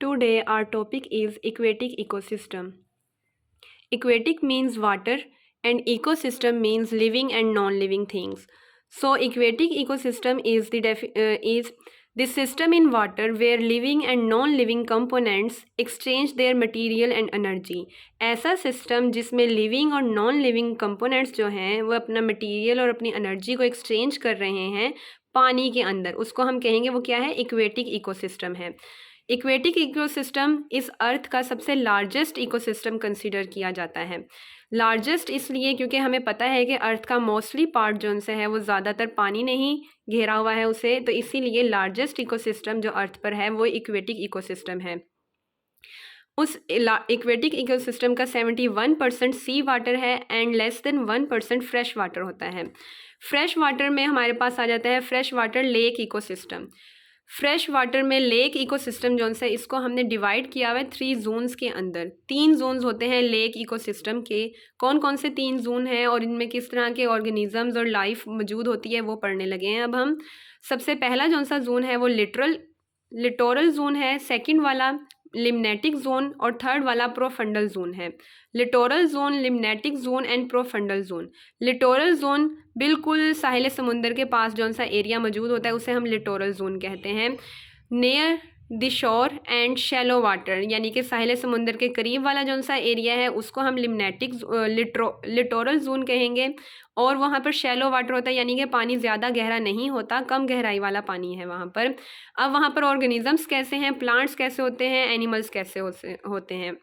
Today our topic is aquatic ecosystem. Aquatic means water and ecosystem means living and non-living things. So aquatic ecosystem is the system in water where living and non-living components exchange their material and energy. ऐसा system जिसमें living और non living components जो हैं वो अपना material और अपनी energy को एक्सचेंज कर रहे हैं पानी के अंदर, उसको हम कहेंगे वो क्या है, इक्वेटिक इकोसिस्टम है। इक्वेटिक इकोसिस्टम इस अर्थ का सबसे लार्जेस्ट इकोसिस्टम कंसीडर किया जाता है। लार्जेस्ट इसलिए क्योंकि हमें पता है कि अर्थ का मोस्टली पार्ट जो उनसे है वो ज़्यादातर पानी ने ही घेरा हुआ है उसे, तो इसीलिए लार्जेस्ट इकोसिस्टम जो अर्थ पर है वो इक्वेटिक इकोसिस्टम है। उस इक्वेटिक इकोसिस्टम का 71% सी वाटर है and less than 1% fresh water होता है। फ्रेश वाटर में हमारे पास आ जाता है fresh water lake ecosystem. Fresh water में लेक इकोसिस्टम जो है इसको हमने डिवाइड किया हुआ है 3 जोन्स के अंदर। 3 जोन्स होते हैं लेक इकोसिस्टम के। कौन कौन से 3 जोन हैं और इनमें किस तरह के ऑर्गेनिजम्स और लाइफ मौजूद होती है वो पढ़ने लगे हैं अब हम। सबसे पहला जो सा जोन है वो लिटोरल जोन है, सेकंड वाला लिम्नेटिक जोन और थर्ड वाला प्रोफंडल जोन है। Littoral zone, limnetic zone and profundal zone. Littoral zone बिल्कुल साहिल समुंदर के पास जो सा एरिया मौजूद होता है उसे हम लिटोरल जोन कहते हैं। Near the shore and shallow water, यानी कि साहिल समुंदर के करीब वाला जो सा एरिया है उसको हम लिटोरल जोन कहेंगे। और वहाँ पर शैलो वाटर होता है, यानी कि पानी ज़्यादा गहरा नहीं होता, कम गहराई वाला पानी है वहाँ पर। अब वहाँ पर ऑर्गेनिजम्स कैसे हैं, प्लांट्स कैसे होते हैं, एनिमल्स कैसे होते हैं।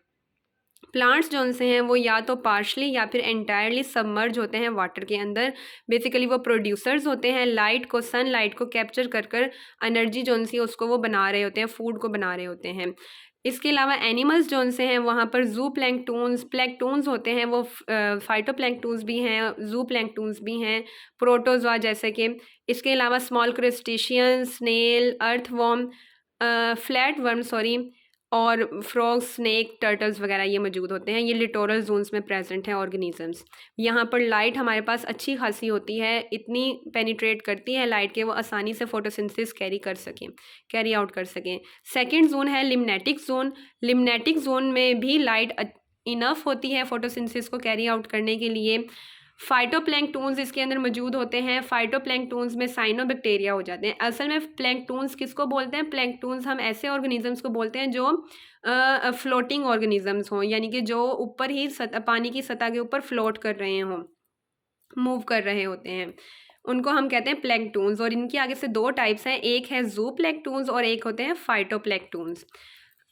प्लांट्स जो से हैं वो या तो पार्शली या फिर एंटायरली सबमर्ज होते हैं वाटर के अंदर। बेसिकली वो प्रोड्यूसर्स होते हैं, लाइट को, सनलाइट को कैप्चर कर एनर्जी जो सी उसको वो बना रहे होते हैं, फूड को बना रहे होते हैं। इसके अलावा एनिमल्स जो से हैं वहाँ पर जू प्लैंक्टून्स होते हैं, वो फाइटोप्लैंक्टून्स भी हैं, जू प्लैंक्टून्स भी हैं, प्रोटोजोआ जैसे कि। इसके अलावा small crustacean, snail, earthworm, flat worm और फ्रॉग, स्नेक, टर्टल्स वगैरह ये मौजूद होते हैं। ये लिटोरल जोन्स में प्रेजेंट हैं ऑर्गेनिजम्स। यहाँ पर लाइट हमारे पास अच्छी खासी होती है, इतनी पेनिट्रेट करती है लाइट के वो आसानी से फोटोसिंथेसिस कैरी आउट कर सकें। सेकंड जोन है लिम्नेटिक जोन। लिम्नेटिक जोन में भी लाइट इनफ होती है फोटोसिंथेसिस को कैरी आउट करने के लिए। फाइटोप्लैंक्टून्स इसके अंदर मौजूद होते हैं। फाइटोप्लैंक्टून्स में साइनोबैक्टीरिया हो जाते हैं। असल में प्लैंक्टून्स किसको बोलते हैं, प्लैंक्टून्स हम ऐसे ऑर्गेनिजम्स को बोलते हैं जो फ्लोटिंग ऑर्गेनिजम्स हों, यानी कि जो ऊपर ही पानी की सतह के ऊपर फ्लोट कर रहे हों, मूव कर रहे होते हैं, उनको हम कहते हैं प्लैंक्टून्स। और इनके आगे से 2 टाइप्स हैं, एक है जू प्लैंक्टून्स और एक होते हैं फाइटोप्लैंक्टून्स।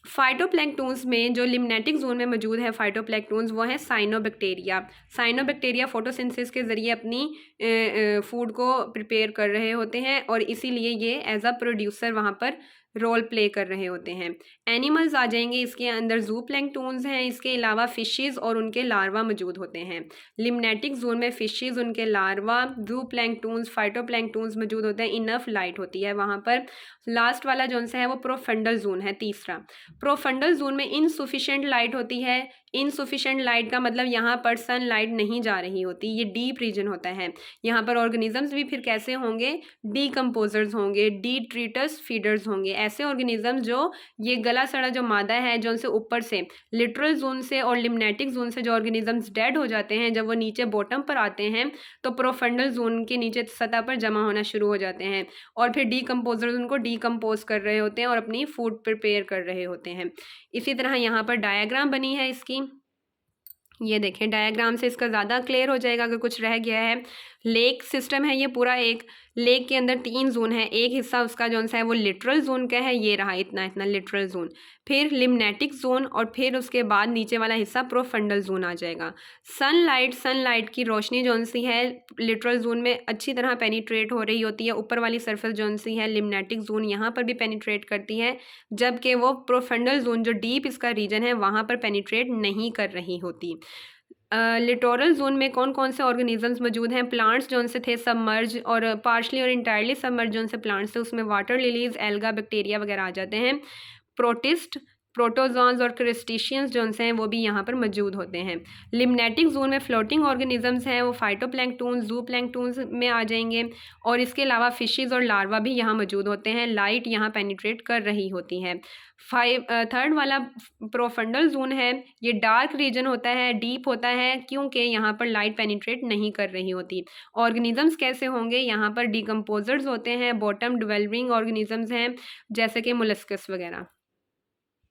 फाइटोप्लैंक्टून्स में जो लिम्नेटिक जोन में मौजूद है फाइटोप्लैंक्टून्स वो हैं साइनोबैक्टीरिया। साइनोबैक्टीरिया फोटोसिंथेसिस के ज़रिए अपनी फूड को प्रिपेयर कर रहे होते हैं और इसीलिए ये एज अ प्रोड्यूसर वहाँ पर रोल प्ले कर रहे होते हैं। एनिमल्स आ जाएंगे, इसके अंदर जू प्लैंक्टून्स हैं, इसके अलावा फिशेस और उनके लार्वा मौजूद होते हैं। लिम्नेटिक जोन में फिशेस, उनके लार्वा, जू प्लैंक्टून्स, फाइटोप्लैंक्टून्स मौजूद होते हैं, इनफ लाइट होती है वहाँ पर। लास्ट वाला जोन सा है वो प्रोफंडल जोन है, तीसरा। प्रोफंडल जोन में इनसुफिशेंट लाइट होती है। इनसुफिशेंट लाइट का मतलब यहाँ पर सन लाइट नहीं जा रही होती, ये डीप रीजन होता है। यहाँ पर ऑर्गेनिजम्स भी फिर कैसे होंगे, डीकम्पोजर्स होंगे, डिट्रीटस फीडर्स होंगे, ऐसे ऑर्गेनिज्म जो ये गला सड़ा जो मादा है जो उनसे ऊपर से लिटरल जोन से और लिम्नेटिक जोन से जो ऑर्गेनिजम्स डेड हो जाते हैं, जब वो नीचे बॉटम पर आते हैं तो प्रोफंडल जोन के नीचे सतह पर जमा होना शुरू हो जाते हैं और फिर डीकम्पोजर्स उनको डीकम्पोज कर रहे होते हैं और अपनी फूड प्रिपेयर कर रहे होते हैं। इसी तरह यहाँ पर डायग्राम बनी है इसकी, ये देखें, डायग्राम से इसका ज़्यादा क्लियर हो जाएगा अगर कुछ रह गया है। लेक सिस्टम है ये पूरा, एक लेक के अंदर 3 जोन है। एक हिस्सा उसका जो सा है वो लिटरल जोन का है, ये रहा इतना इतना लिटरल जोन, फिर लिम्नेटिक जोन और फिर उसके बाद नीचे वाला हिस्सा प्रोफंडल जोन आ जाएगा। सनलाइट की रोशनी जो सी है लिटरल जोन में अच्छी तरह पेनिट्रेट हो रही होती है, ऊपर वाली सरफेस जो सी है लिम्नेटिक जोन यहाँ पर भी पेनिट्रेट करती है, जबकि वो प्रोफंडल जोन जो डीप इसका रीजन है वहाँ पर पेनिट्रेट नहीं कर रही होती। लिटोरल जोन में कौन कौन से ऑर्गेनिजम्स मौजूद हैं, प्लांट्स जो से थे सबमर्ज और पार्शली और इंटायरली सबमर्ज जो से प्लांट्स थे उसमें वाटर लिलीज, एल्गा, बैक्टीरिया वगैरह आ जाते हैं। प्रोटोजोन्स और क्रस्टेशियंस जो हैं वो भी यहाँ पर मौजूद होते हैं। लिम्नेटिक जोन में फ्लोटिंग ऑर्गेनिजम्स हैं वो फाइटोप्लैंक्टन, ज़ूप्लैंक्टन्स में आ जाएंगे, और इसके अलावा फिशेज़ और लार्वा भी यहाँ मौजूद होते हैं। लाइट यहाँ पेनिट्रेट कर रही होती है। थर्ड वाला प्रोफंडल जोन है, ये डार्क रीजन होता है, डीप होता है, क्योंकि यहाँ पर लाइट पेनिट्रेट नहीं कर रही होती। ऑर्गेनिजम्स कैसे होंगे, यहाँ पर डिकम्पोजर्स होते हैं, बॉटम डिवेलपिंग ऑर्गेनिजम्स हैं जैसे कि मोलस्कस वगैरह।